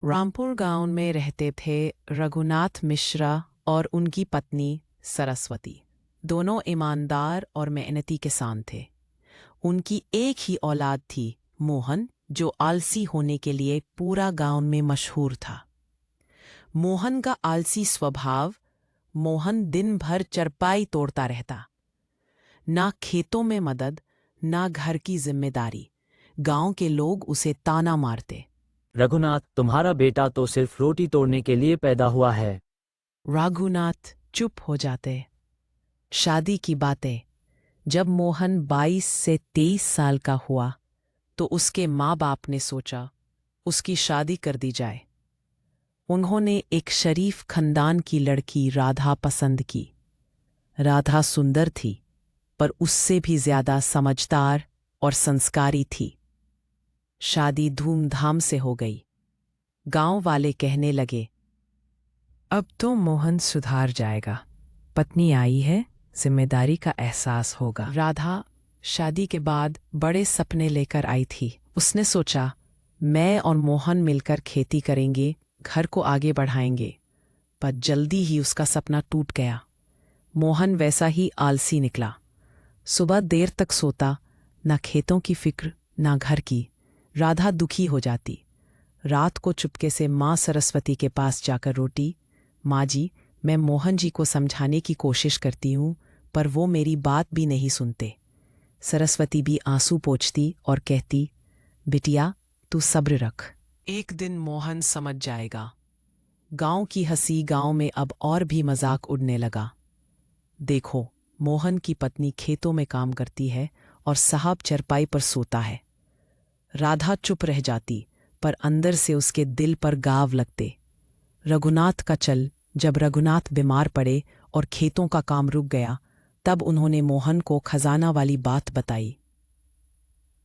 रामपुर गांव में रहते थे रघुनाथ मिश्रा और उनकी पत्नी सरस्वती। दोनों ईमानदार और मेहनती किसान थे। उनकी एक ही औलाद थी, मोहन, जो आलसी होने के लिए पूरा गांव में मशहूर था। मोहन का आलसी स्वभाव, मोहन दिन भर चरपाई तोड़ता रहता। ना खेतों में मदद, ना घर की जिम्मेदारी। गांव के लोग उसे ताना मारते। रघुनाथ, तुम्हारा बेटा तो सिर्फ रोटी तोड़ने के लिए पैदा हुआ है। रघुनाथ चुप हो जाते। शादी की बातें। जब मोहन 22 से 23 साल का हुआ तो उसके माँ बाप ने सोचा उसकी शादी कर दी जाए। उन्होंने एक शरीफ खानदान की लड़की राधा पसंद की। राधा सुंदर थी, पर उससे भी ज्यादा समझदार और संस्कारी थी। शादी धूमधाम से हो गई। गांव वाले कहने लगे, अब तो मोहन सुधार जाएगा, पत्नी आई है, जिम्मेदारी का एहसास होगा। राधा शादी के बाद बड़े सपने लेकर आई थी। उसने सोचा, मैं और मोहन मिलकर खेती करेंगे, घर को आगे बढ़ाएंगे। पर जल्दी ही उसका सपना टूट गया। मोहन वैसा ही आलसी निकला। सुबह देर तक सोता, ना खेतों की फिक्र ना घर की। राधा दुखी हो जाती। रात को चुपके से माँ सरस्वती के पास जाकर रोटी, माँ जी, मैं मोहन जी को समझाने की कोशिश करती हूँ, पर वो मेरी बात भी नहीं सुनते। सरस्वती भी आंसू पोंछती और कहती, बिटिया, तू सब्र रख, एक दिन मोहन समझ जाएगा। गांव की हंसी गांव में अब और भी मजाक उड़ने लगा। देखो, मोहन की पत्नी खेतों में काम करती है और साहब चरपाई पर सोता है। राधा चुप रह जाती, पर अंदर से उसके दिल पर गाव लगते। रघुनाथ का चल। जब रघुनाथ बीमार पड़े और खेतों का काम रुक गया, तब उन्होंने मोहन को खजाना वाली बात बताई।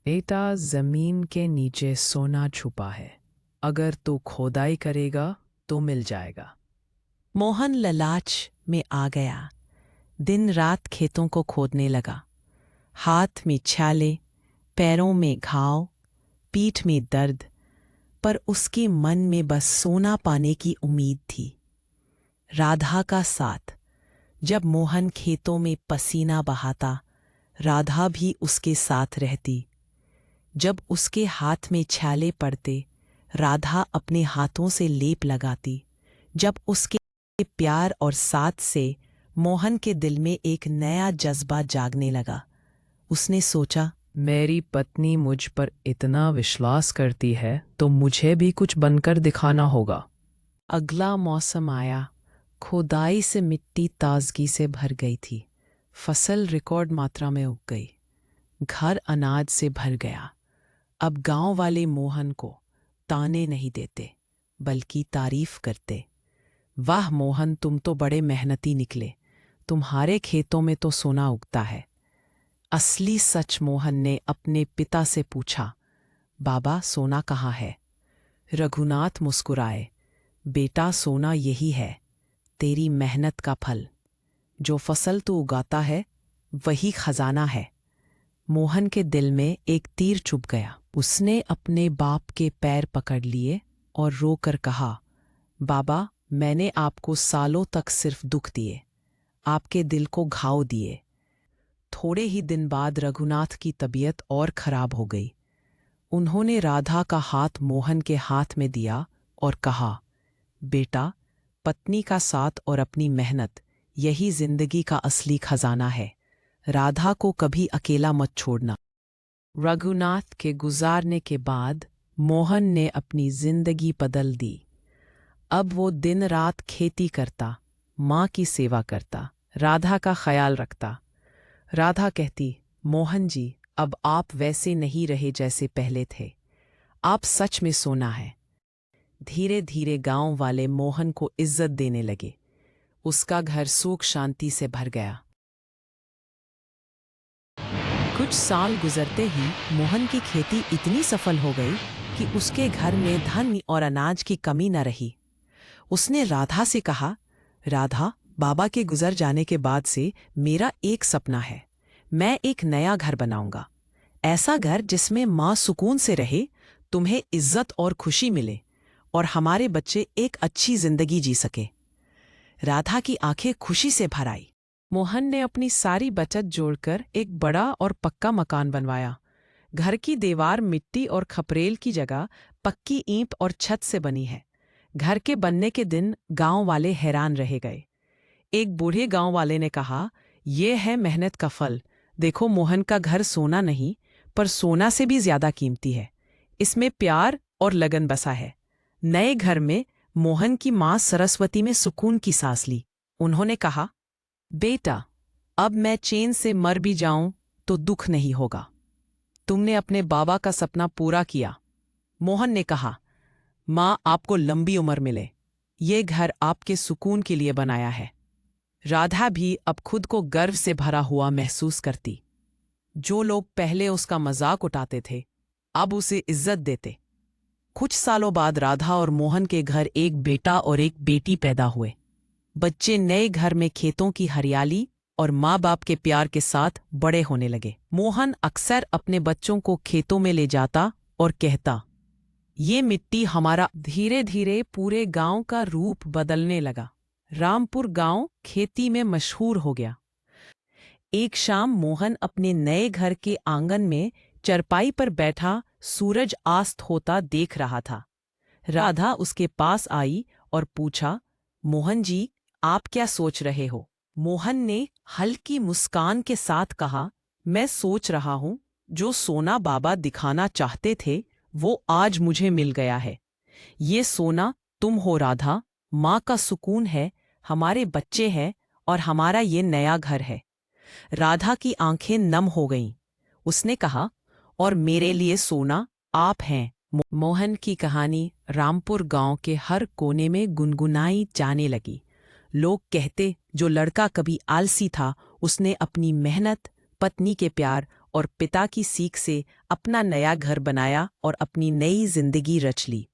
बेटा, जमीन के नीचे सोना छुपा है, अगर तू खोदाई करेगा तो मिल जाएगा। मोहन लालच में आ गया। दिन रात खेतों को खोदने लगा। हाथ में छाले, पैरों में घाव, पीठ में दर्द, पर उसके मन में बस सोना पाने की उम्मीद थी। राधा का साथ। जब मोहन खेतों में पसीना बहाता, राधा भी उसके साथ रहती। जब उसके हाथ में छाले पड़ते, राधा अपने हाथों से लेप लगाती। जब उसके प्यार और साथ से मोहन के दिल में एक नया जज्बा जागने लगा। उसने सोचा, मेरी पत्नी मुझ पर इतना विश्वास करती है तो मुझे भी कुछ बनकर दिखाना होगा। अगला मौसम आया। खुदाई से मिट्टी ताजगी से भर गई थी। फसल रिकॉर्ड मात्रा में उग गई। घर अनाज से भर गया। अब गांव वाले मोहन को ताने नहीं देते, बल्कि तारीफ करते। वाह मोहन, तुम तो बड़े मेहनती निकले, तुम्हारे खेतों में तो सोना उगता है। असली सच मोहन ने अपने पिता से पूछा, बाबा, सोना कहाँ है? रघुनाथ मुस्कुराए, बेटा, सोना यही है, तेरी मेहनत का फल। जो फसल तू उगाता है वही खजाना है। मोहन के दिल में एक तीर चुभ गया। उसने अपने बाप के पैर पकड़ लिए और रोकर कहा, बाबा, मैंने आपको सालों तक सिर्फ दुख दिए, आपके दिल को घाव दिए। थोड़े ही दिन बाद रघुनाथ की तबीयत और खराब हो गई। उन्होंने राधा का हाथ मोहन के हाथ में दिया और कहा, बेटा, पत्नी का साथ और अपनी मेहनत, यही जिंदगी का असली खजाना है। राधा को कभी अकेला मत छोड़ना। रघुनाथ के गुजारने के बाद मोहन ने अपनी जिंदगी बदल दी। अब वो दिन रात खेती करता, माँ की सेवा करता, राधा का ख्याल रखता। राधा कहती, मोहन जी, अब आप वैसे नहीं रहे जैसे पहले थे, आप सच में सोना है। धीरे धीरे गांव वाले मोहन को इज्जत देने लगे। उसका घर सुख शांति से भर गया। कुछ साल गुजरते ही मोहन की खेती इतनी सफल हो गई कि उसके घर में धन और अनाज की कमी न रही। उसने राधा से कहा, राधा, बाबा के गुजर जाने के बाद से मेरा एक सपना है। मैं एक नया घर बनाऊंगा, ऐसा घर जिसमें माँ सुकून से रहे, तुम्हें इज्जत और खुशी मिले, और हमारे बच्चे एक अच्छी जिंदगी जी सके। राधा की आंखें खुशी से भर आई। मोहन ने अपनी सारी बचत जोड़कर एक बड़ा और पक्का मकान बनवाया। घर की दीवार मिट्टी और खपरेल की जगह पक्की ईंट और छत से बनी है। घर के बनने के दिन गांव वाले हैरान रह गए। एक बूढ़े गांव वाले ने कहा, "ये है मेहनत का फल। देखो, मोहन का घर सोना नहीं, पर सोना से भी ज्यादा कीमती है। इसमें प्यार और लगन बसा है।" नए घर में मोहन की मां सरस्वती में सुकून की सांस ली। उन्होंने कहा, "बेटा, अब मैं चैन से मर भी जाऊं तो दुख नहीं होगा। तुमने अपने बाबा का सपना पूरा किया।" मोहन ने कहा, "मां, आपको लंबी उम्र मिले। ये घर आपके सुकून के लिए बनाया है।" राधा भी अब खुद को गर्व से भरा हुआ महसूस करती। जो लोग पहले उसका मजाक उड़ाते थे, अब उसे इज्जत देते। कुछ सालों बाद राधा और मोहन के घर एक बेटा और एक बेटी पैदा हुए। बच्चे नए घर में खेतों की हरियाली और माँ बाप के प्यार के साथ बड़े होने लगे। मोहन अक्सर अपने बच्चों को खेतों में ले जाता और कहता, "ये मिट्टी हमारा।" धीरे धीरे पूरे गांव का रूप बदलने लगा। रामपुर गांव खेती में मशहूर हो गया। एक शाम मोहन अपने नए घर के आंगन में चरपाई पर बैठा सूरज अस्त होता देख रहा था। राधा उसके पास आई और पूछा, "मोहन जी, आप क्या सोच रहे हो?" मोहन ने हल्की मुस्कान के साथ कहा, "मैं सोच रहा हूं, जो सोना बाबा दिखाना चाहते थे वो आज मुझे मिल गया है। ये सोना तुम हो राधा, माँ का सुकून है, हमारे बच्चे हैं और हमारा ये नया घर है।" राधा की आंखें नम हो गईं। उसने कहा, "और मेरे लिए सोना आप हैं।" मोहन की कहानी रामपुर गांव के हर कोने में गुनगुनाई जाने लगी। लोग कहते, जो लड़का कभी आलसी था, उसने अपनी मेहनत, पत्नी के प्यार और पिता की सीख से अपना नया घर बनाया और अपनी नई जिंदगी रच ली।